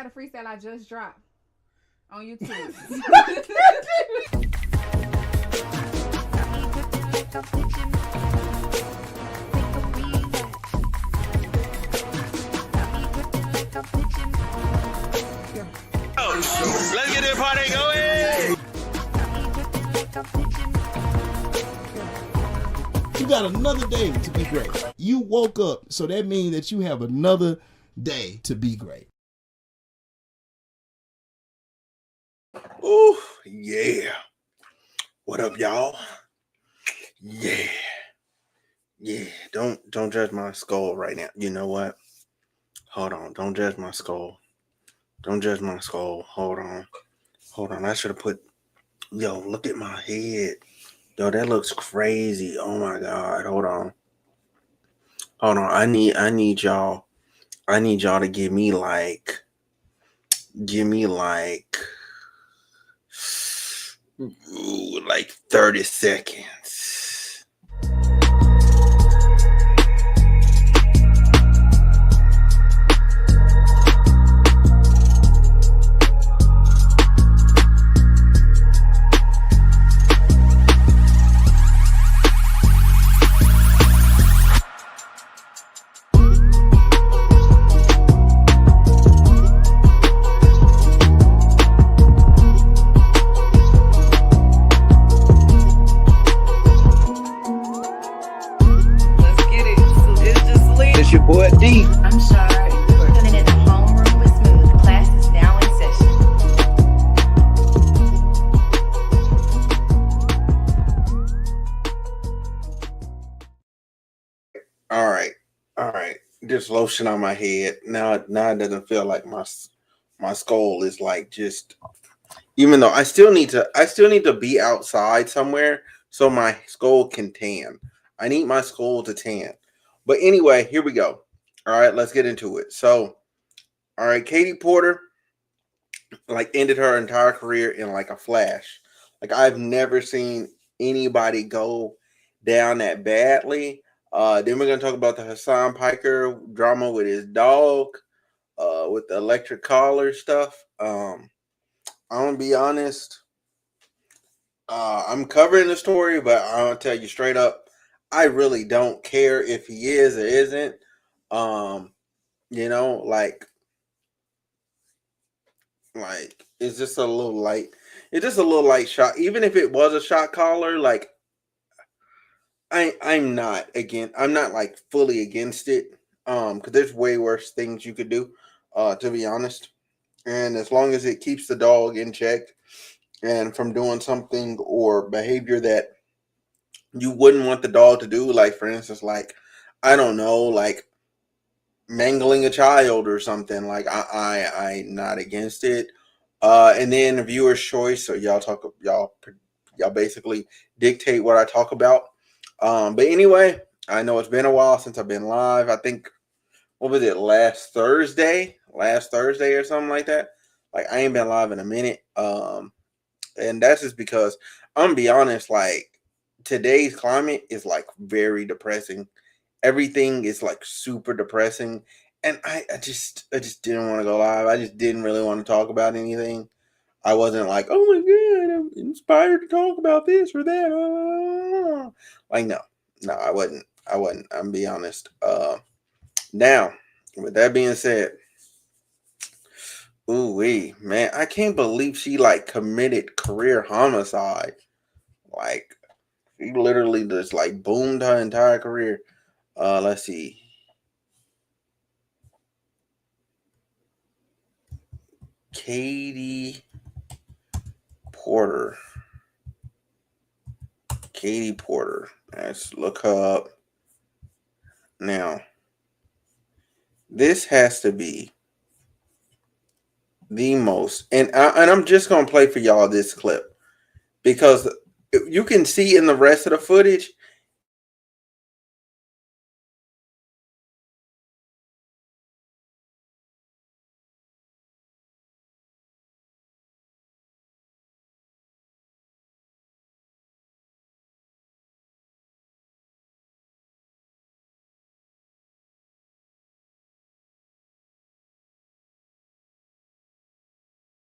got a freestyle I just dropped on YouTube. Let's get this party going. You got another day to be great. You woke up, so that means that you have another day to be great. Ooh, yeah. What up, y'all? Yeah. Yeah. Don't judge my skull right now. You know what? Hold on. Don't judge my skull. Don't judge my skull. Hold on. I should have put. Yo, look at my head. Yo, that looks crazy. Oh my god. Hold on. I need y'all. I need y'all to give me like 30 seconds. Your boy D. I'm sorry. We're tuning in to Homeroom with Smooth. Class is now in session. All right. Just lotion on my head. Now it doesn't feel like my skull is like just. Even though I still need to be outside somewhere so my skull can tan. I need my skull to tan. But anyway, here we go. All right, let's get into it. So, all right, Katie Porter like ended her entire career in like a flash. Like I've never seen anybody go down that badly. Then we're gonna talk about the Hasan Piker drama with his dog, with the electric collar stuff. I'm gonna be honest. I'm covering the story, but I'm gonna tell you straight up, I really don't care if he is or isn't. You know, like it's just a little light. It's just a little light shot. Even if it was a shot caller, like I'm not again. I'm not like fully against it. Because there's way worse things you could do. To be honest, and as long as it keeps the dog in check and from doing something or behavior that you wouldn't want the dog to do, like for instance, like I don't know, like mangling a child or something, like I'm not against it. And then viewer's choice, so y'all basically dictate what I talk about. But anyway, I know it's been a while since I've been live. I think, what was it, last Thursday or something like that. Like I ain't been live in a minute. And that's just because I'm gonna be honest, like today's climate is like very depressing. Everything is like super depressing. And I just didn't want to go live. I just didn't really want to talk about anything. I wasn't like, oh my god, I'm inspired to talk about this or that. Like no, I wasn't. I'm gonna be honest. Now, with that being said, ooh wee, man, I can't believe she like committed career homicide. Like she literally just like boomed her entire career. Let's see. Katie Porter. Katie Porter. Let's look her up. Now, this has to be the most, and I'm just gonna play for y'all this clip because you can see in the rest of the footage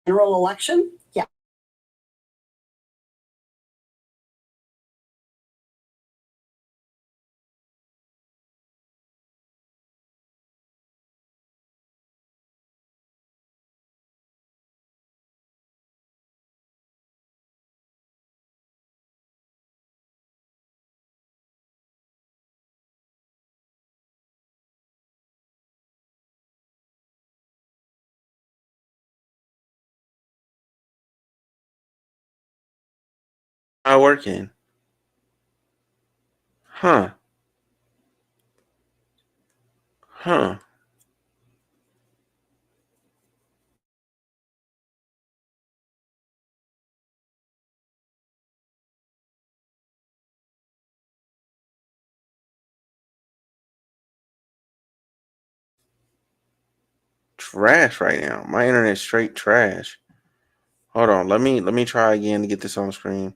General election? Yeah. Not working. Huh. Huh. Trash right now. My internet's straight trash. Hold on. Let me try again to get this on screen.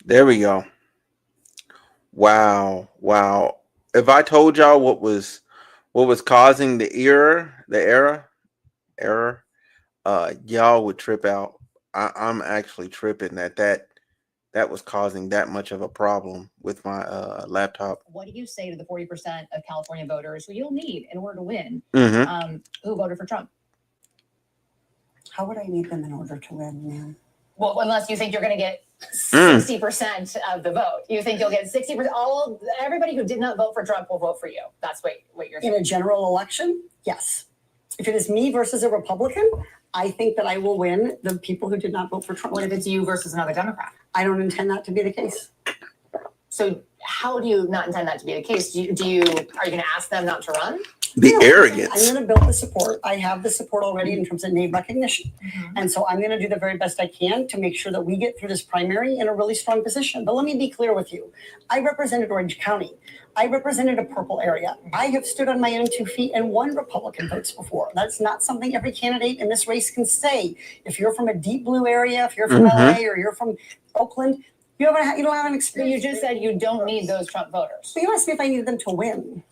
There we go. Wow. If I told y'all what was causing the error, y'all would trip out. I'm actually tripping that was causing that much of a problem with my laptop. What do you say to the 40% of California voters who you'll need in order to win, Mm-hmm. who voted for Trump? How would I need them in order to win, man? Well, unless you think you're going to get 60% of the vote. You think you'll get 60%? Everybody who did not vote for Trump will vote for you. That's what you're saying. In a general election? Yes. If it is me versus a Republican, I think that I will win the people who did not vote for Trump. What if it's you versus another Democrat? I don't intend that to be the case. So how do you not intend that to be the case? Are you going to ask them not to run? The No, arrogance. I'm going to build the support. I have the support already in terms of name recognition. And so I'm going to do the very best I can to make sure that we get through this primary in a really strong position. But let me be clear with you. I represented Orange County. I represented a purple area. I have stood on my own 2 feet and won Republican votes before. That's not something every candidate in this race can say. If you're from a deep blue area, if you're from LA or you're from Oakland, you don't have an experience. You just said you don't need those Trump voters. So you asked me if I needed them to win.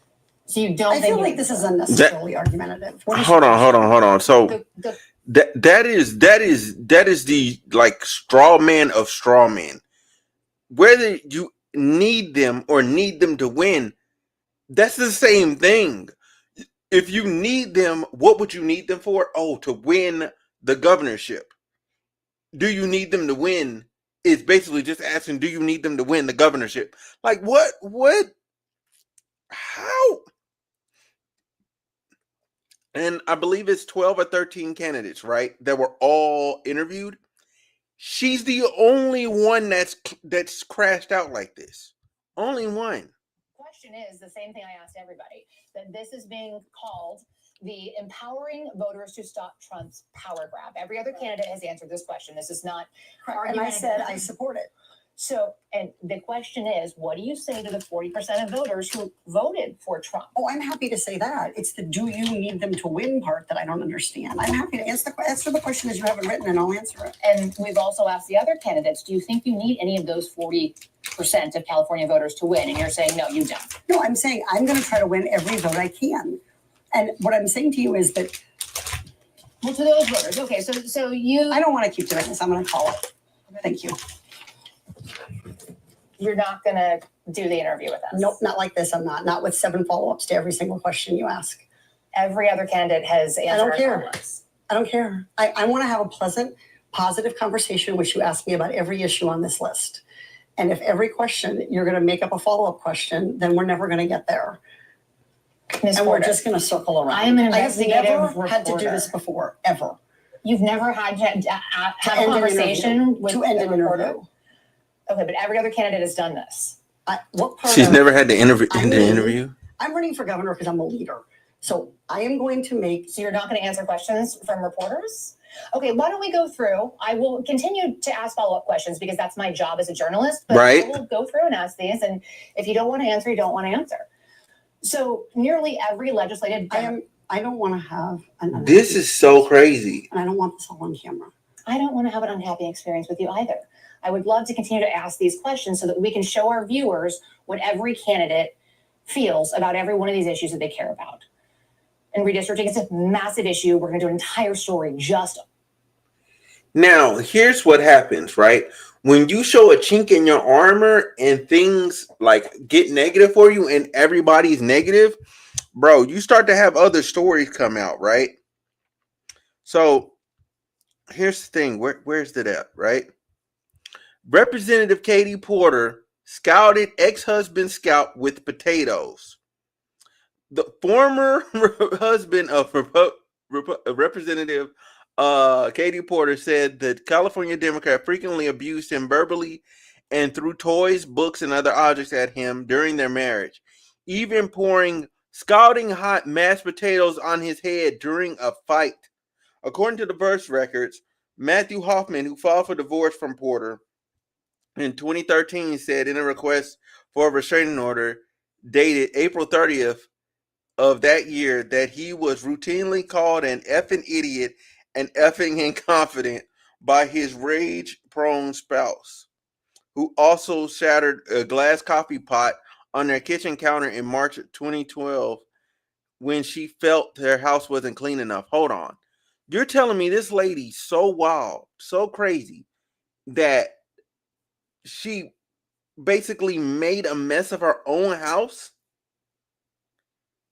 So you don't I think feel like this is unnecessarily argumentative. Hold on. So that is the like straw man of straw men. Whether you need them or need them to win, that's the same thing. If you need them, what would you need them for? Oh, to win the governorship. Do you need them to win? It's basically just asking, do you need them to win the governorship? Like what? How? And I believe it's 12 or 13 candidates, right? That were all interviewed. She's the only one that's crashed out like this. Only one. Question is the same thing I asked everybody, that this is being called the empowering voters to stop Trump's power grab. Every other candidate has answered this question. This is not And I said I support it. So, and the question is, what do you say to the 40% of voters who voted for Trump? Oh, I'm happy to say that. It's the do you need them to win part that I don't understand. I'm happy to answer the question as you have it written, and I'll answer it. And we've also asked the other candidates, do you think you need any of those 40% of California voters to win? And you're saying, no, you don't. No, I'm saying I'm going to try to win every vote I can. And what I'm saying to you is that. Well, to those voters, okay, so you. I don't want to keep doing this. I'm going to call it. Thank you. You're not going to do the interview with us? Nope, not like this. I'm not. Not with 7 follow-ups to every single question you ask. Every other candidate has answered. I don't care. I don't care. I want to have a pleasant, positive conversation in which you ask me about every issue on this list. And if every question you're going to make up a follow-up question, then we're never going to get there. Ms. And Porter, we're just going to circle around. I am an investigative I have never had to do reporter. this before, ever. You've never had to have a end an conversation interview. with To end a an reporter? interview. Okay, but every other candidate has done this. What part She's of- never had to end an mean, interview. I'm running for governor because I'm a leader. So I am going to make. So you're not going to answer questions from reporters? Okay, why don't we go through? I will continue to ask follow-up questions because that's my job as a journalist. But Right. I will go through and ask these. And if you don't want to answer, you don't want to answer. So nearly every legislative. I don't want to have an This is so crazy. and I don't want this all on camera. I don't want to have an unhappy experience with you either. I would love to continue to ask these questions so that we can show our viewers what every candidate feels about every one of these issues that they care about. And redistricting is a massive issue. We're going to do an entire story just. Now, here's what happens, right? When you show a chink in your armor and things like get negative for you and everybody's negative, bro, you start to have other stories come out, right? So here's the thing. Where's it at, right? Representative Katie Porter scouted ex-husband scout with potatoes. The former husband of Representative Katie Porter said that California Democrat frequently abused him verbally and threw toys, books, and other objects at him during their marriage, even pouring scalding hot mashed potatoes on his head during a fight. According to the Verse records, Matthew Hoffman, who filed for divorce from Porter in 2013, said in a request for a restraining order dated April 30th of that year that he was routinely called an effing idiot and effing incompetent by his rage-prone spouse, who also shattered a glass coffee pot on their kitchen counter in March of 2012 when she felt their house wasn't clean enough. Hold on. You're telling me this lady's so wild, so crazy, that she basically made a mess of her own house?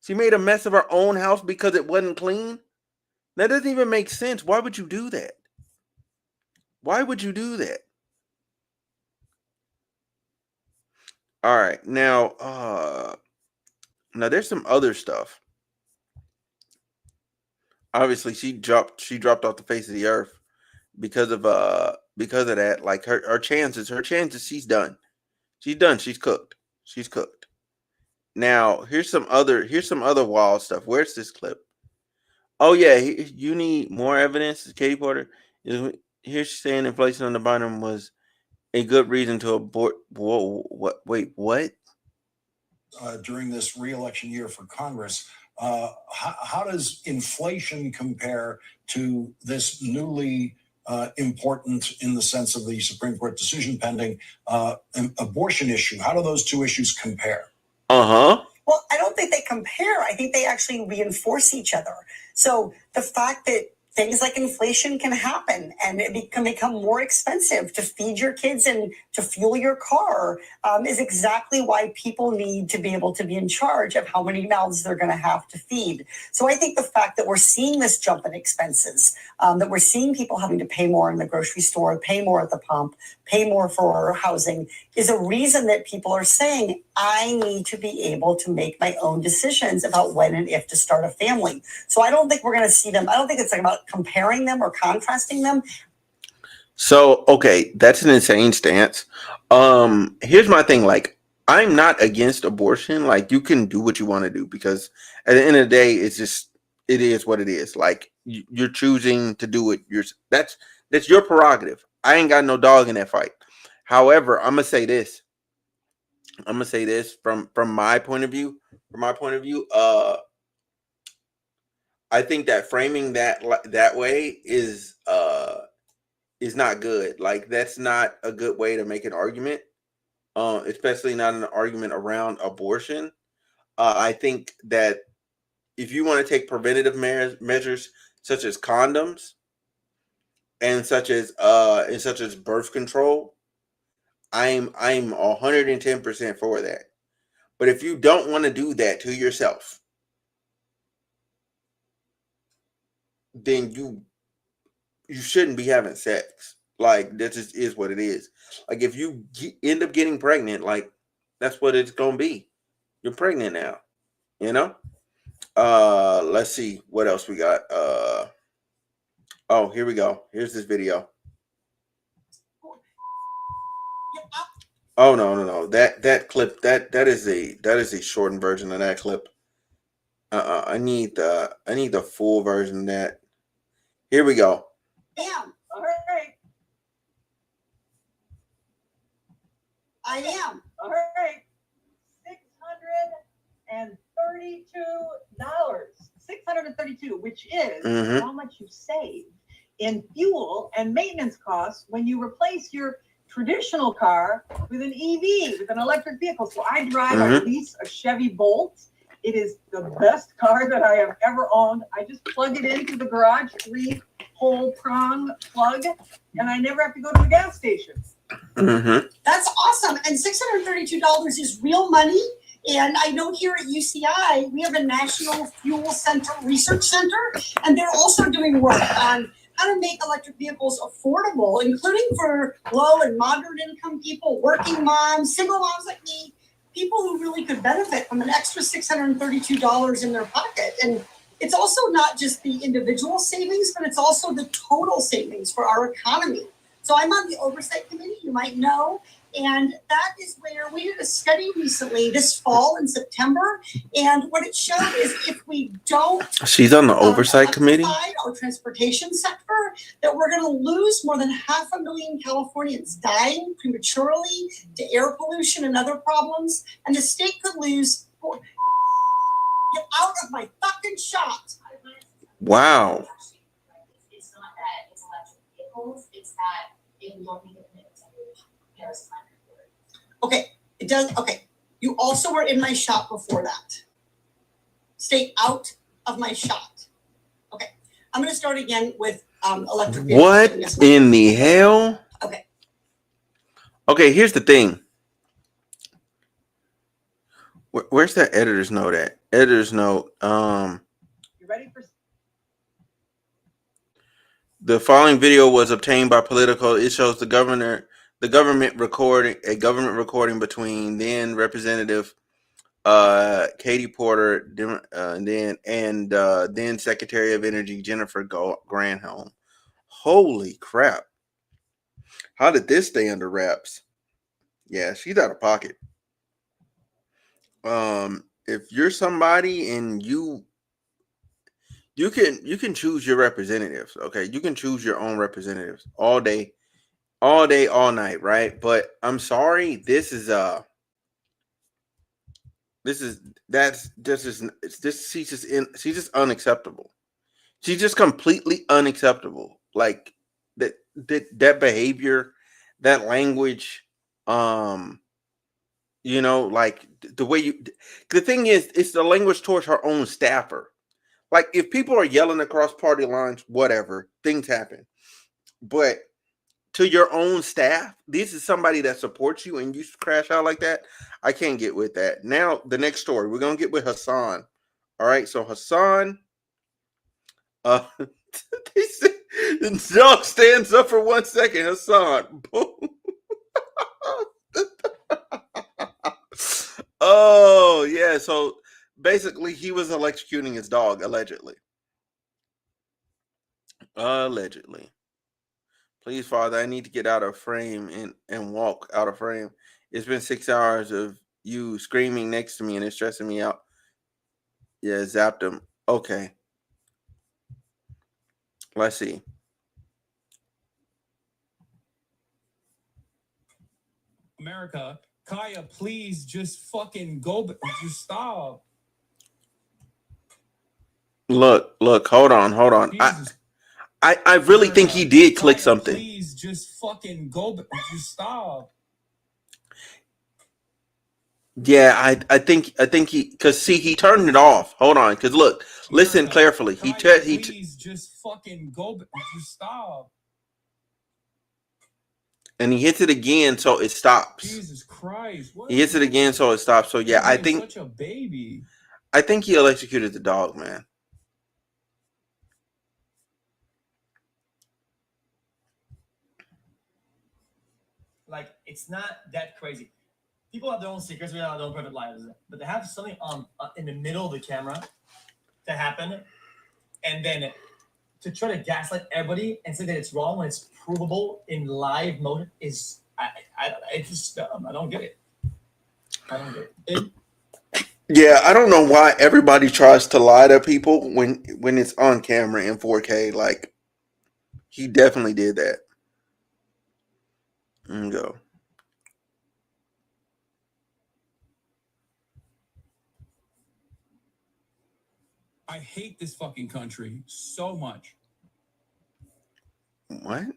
She made a mess of her own house because it wasn't clean? That doesn't even make sense. Why would you do that? Why would you do that? All right. Now there's some other stuff. Obviously, she dropped off the face of the earth because of that. Like her chances, she's done. She's done. She's cooked. She's cooked. Now, here's some other wild stuff. Where's this clip? Oh yeah, you need more evidence. Katie Porter is here saying inflation on the bottom was a good reason to abort. Whoa, what? Wait, what? During this re-election year for Congress, how does inflation compare to this newly important, in the sense of the Supreme Court decision pending, abortion issue? How do those two issues compare? Well, I don't think they compare. I think they actually reinforce each other. So the fact that things like inflation can happen and it can become more expensive to feed your kids and to fuel your car is exactly why people need to be able to be in charge of how many mouths they're going to have to feed. So I think the fact that we're seeing this jump in expenses, that we're seeing people having to pay more in the grocery store, pay more at the pump, pay more for housing, is a reason that people are saying, I need to be able to make my own decisions about when and if to start a family. So I don't think we're going to see them. I don't think it's like about comparing them or contrasting them. So, okay, that's an insane stance. Here's my thing. Like, I'm not against abortion. Like, you can do what you want to do because at the end of the day, it is what it is. Like, you're choosing to do it. That's your prerogative. I ain't got no dog in that fight. However, I'm gonna say this. From my point of view. I think that framing that way is not good. Like, that's not a good way to make an argument, especially not an argument around abortion. I think that if you want to take preventative measures such as condoms and such as birth control, I'm 110% for that. But if you don't want to do that to yourself, then you shouldn't be having sex. Like, that just is what it is. Like, if you end up getting pregnant, like, that's what it's gonna be. You're pregnant now, you know. Let's see what else we got. Oh, here we go. Here's this video. Oh no. That clip, that is a shortened version of that clip. I need the full version of that. Here we go. All right. I am. All right. $632. $632, which is Mhm. how much you save in fuel and maintenance costs when you replace your traditional car with an EV, with an electric vehicle. So I drive, I lease a Chevy Bolt. It is the best car that I have ever owned. I just plug it into the garage, 3-hole prong plug, and I never have to go to the gas station. That's awesome. And $632 is real money. And I know here at UCI, we have a National Fuel Center Research Center, and they're also doing work on how to make electric vehicles affordable, including for low and moderate income people, working moms, single moms like me, people who really could benefit from an extra $632 in their pocket. And it's also not just the individual savings, but it's also the total savings for our economy. So I'm on the oversight committee, you might know, and that is where we did a study recently this fall in September. And what it showed is if we don't She's on the oversight committee. Our transportation sector, that we're going to lose more than 500,000 Californians dying prematurely to air pollution and other problems. And the state could lose. Get out of my fucking shot. Wow. It's not that it's electric vehicles, it's that if we don't need it, Paris climate. Okay, it does. Okay, you also were in my shot before that. Stay out of my shot. Okay, I'm going to start again with electric vehicles. What in the hell? Okay. Okay, here's the thing. Where's that editor's note at? Editor's note. You ready for? The following video was obtained by Politico. It shows the government recording between then Representative Katie Porter and then Secretary of Energy Jennifer Granholm. Holy crap. How did this stay under wraps? Yeah, she's out of pocket. If you're somebody and you can choose your representatives, okay? You can choose your own representatives all day, all night, right? But I'm sorry, she's just unacceptable. She's just completely unacceptable. Like that behavior, that language, like the way the thing is, it's the language towards her own staffer. Like if people are yelling across party lines, whatever, things happen. But to your own staff, this is somebody that supports you and you crash out like that. I can't get with that. Now, the next story, we're going to get with Hasan. All right. So Hasan, they said, the dog stands up for 1 second. Hasan, boom. Oh, yeah. So basically, he was electrocuting his dog, allegedly. Allegedly. Please, Father, I need to get out of frame and walk out of frame. It's been 6 hours of you screaming next to me and it's stressing me out. Yeah, zapped him. Okay. Let's see. America, Kaya, please just fucking go. Just stop. Look, hold on. I really think he did click something. Please just fucking go. Just stop. Yeah, I think he, because see, he turned it off. Hold on, because look, listen carefully. Please just fucking go. Just stop. And he hits it again, so it stops. Jesus Christ! He hits it again, so it stops. So yeah, I think such a baby. I think he electrocuted the dog, man. Like, it's not that crazy. People have their own secrets, we have their own private lives, but they have something on in the middle of the camera to happen, and then to try to gaslight everybody and say that it's wrong when it's provable in live mode is it's just I don't get it. I don't get it. Yeah, I don't know why everybody tries to lie to people when it's on camera in 4K. Like, he definitely did that. Go. I hate this fucking country so much. What? You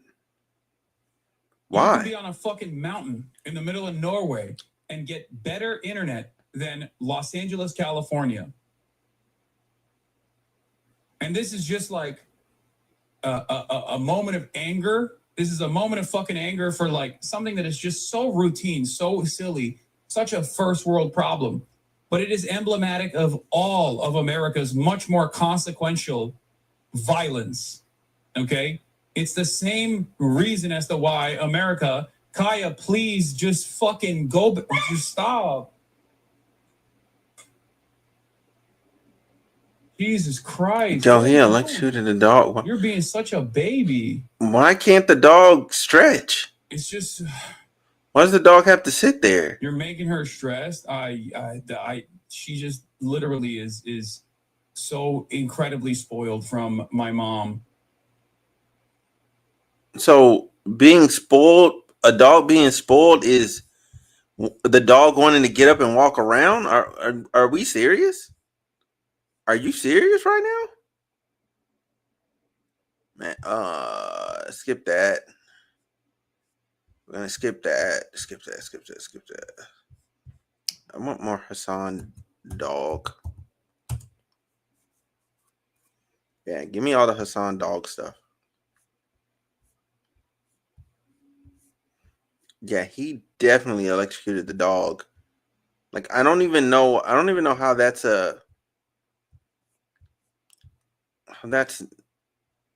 Why? can be on a fucking mountain in the middle of Norway and get better internet than Los Angeles, California. And this is just like a moment of anger. This is a moment of fucking anger for like something that is just so routine, so silly, such a first world problem. But it is emblematic of all of America's much more consequential violence. Okay? It's the same reason as to why America, Kaya, please just fucking go, just stop. Jesus Christ. Yo, he electrocuted the dog. You're being such a baby. Why can't the dog stretch? It's just, Why does the dog have to sit there? you're making her stressed. She just literally is so incredibly spoiled from my mom. So being spoiled, a dog being spoiled is the dog wanting to get up and walk around? Are we serious? Are you serious right now? Man, skip that. We're gonna skip that. Skip that. I want more Hasan dog. Yeah, give me all the Hasan dog stuff. Yeah, he definitely electrocuted the dog. Like I don't even know how that's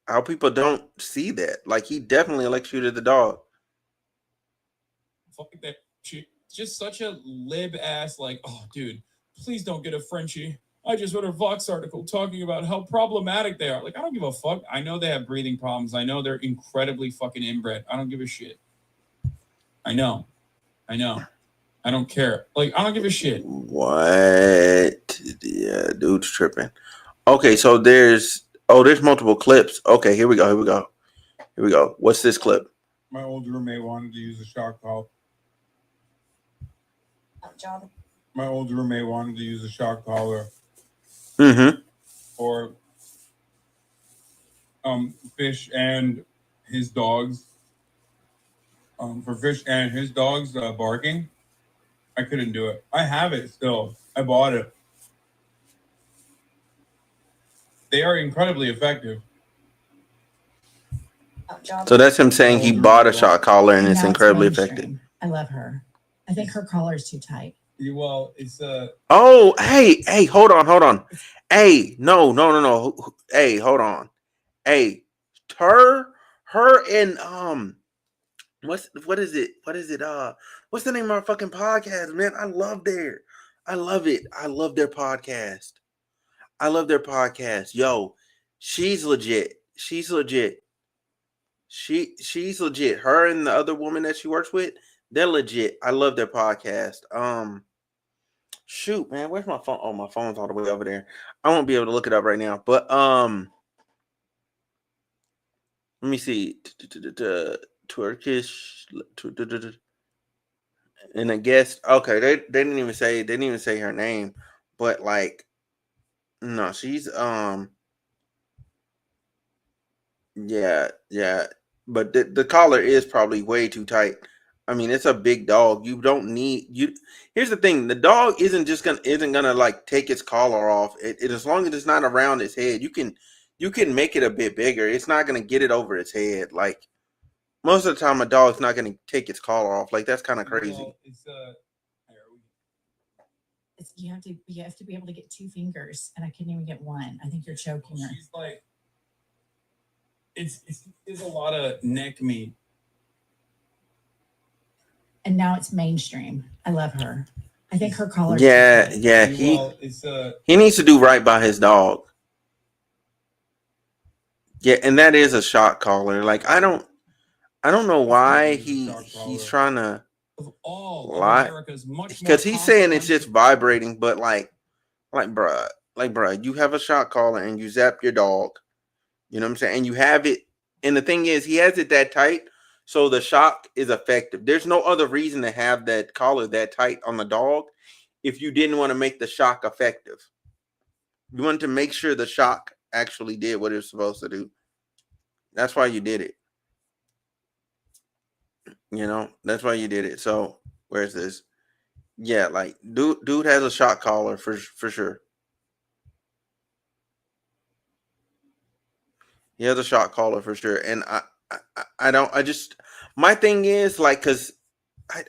how people don't see that. Like he definitely electrocuted the dog. Fuck that shit. Just such a lib ass, like, oh, dude, please don't get a Frenchie. I just read a Vox article talking about how problematic they are. Like, I don't give a fuck. I know they have breathing problems. I know they're incredibly fucking inbred. I don't give a shit. I know. I don't care. Like, I don't give a shit. What? Yeah, dude's tripping. Okay, so there's multiple clips. Okay, here we go. What's this clip? My old roommate wanted to use a shock collar. My old roommate wanted to use a shock collar for Fish and his dogs. For Fish and his dogs barking. I couldn't do it. I have it still. I bought it. They are incredibly effective. So that's him saying he bought a shock collar and it's incredibly effective. I love her. I think her collar is too tight. Well, it's Oh, hey, hold on. Hey, no. Hey, hold on. Hey, her and what is it? What's the name of our fucking podcast, man? I love it. I love their podcast. Yo, she's legit. She's legit. Her and the other woman that she works with, they're legit. I love their podcast. Shoot, man, where's my phone? Oh, my phone's all the way over there. I won't be able to look it up right now. But let me see. Turkish and I guess okay, they didn't even say her name, but like no, she's yeah. But the collar is probably way too tight. I mean, it's a big dog. You don't need you. Here's the thing: the dog isn't gonna like take its collar off. It as long as it's not around its head, you can make it a bit bigger. It's not gonna get it over its head. Like most of the time, a dog's not gonna take its collar off. Like that's kind of crazy. You have to be able to get 2 fingers, and I couldn't even get 1. I think you're choking her. She's like, it's a lot of neck meat. And now it's mainstream. I love her. I think her collar. Yeah. He needs to do right by his dog. Yeah, and that is a shock collar. Like I don't know why he's trying to lie, because he's saying it's just vibrating, but like bruh, you have a shock collar and you zap your dog. You know what I'm saying? And you have it, and the thing is, he has it that tight, so the shock is effective. There's no other reason to have that collar that tight on the dog if you didn't want to make the shock effective. You wanted to make sure the shock actually did what it was supposed to do. That's why you did it. You know, that's why you did it. So where's this? Yeah, like dude has a shock collar for sure. He has a shock collar for sure. And my thing is like, cause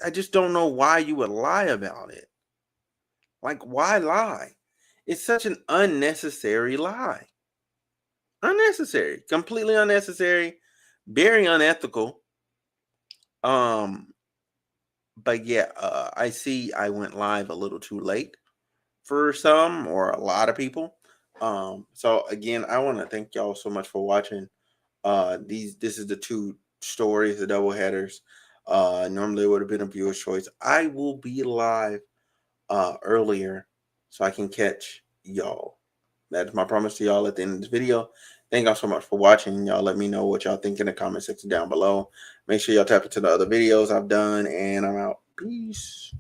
I just don't know why you would lie about it. Like, why lie? It's such an unnecessary lie. Unnecessary, completely unnecessary, very unethical. But yeah, I see I went live a little too late for some or a lot of people. So again, I want to thank y'all so much for watching. This is the two stories, the double headers. Normally it would have been a viewer's choice. I will be live earlier so I can catch y'all. That's my promise to y'all at the end of this video. Thank y'all so much for watching. Y'all let me know what y'all think in the comment section down below. Make sure y'all tap into the other videos I've done, and I'm out. Peace.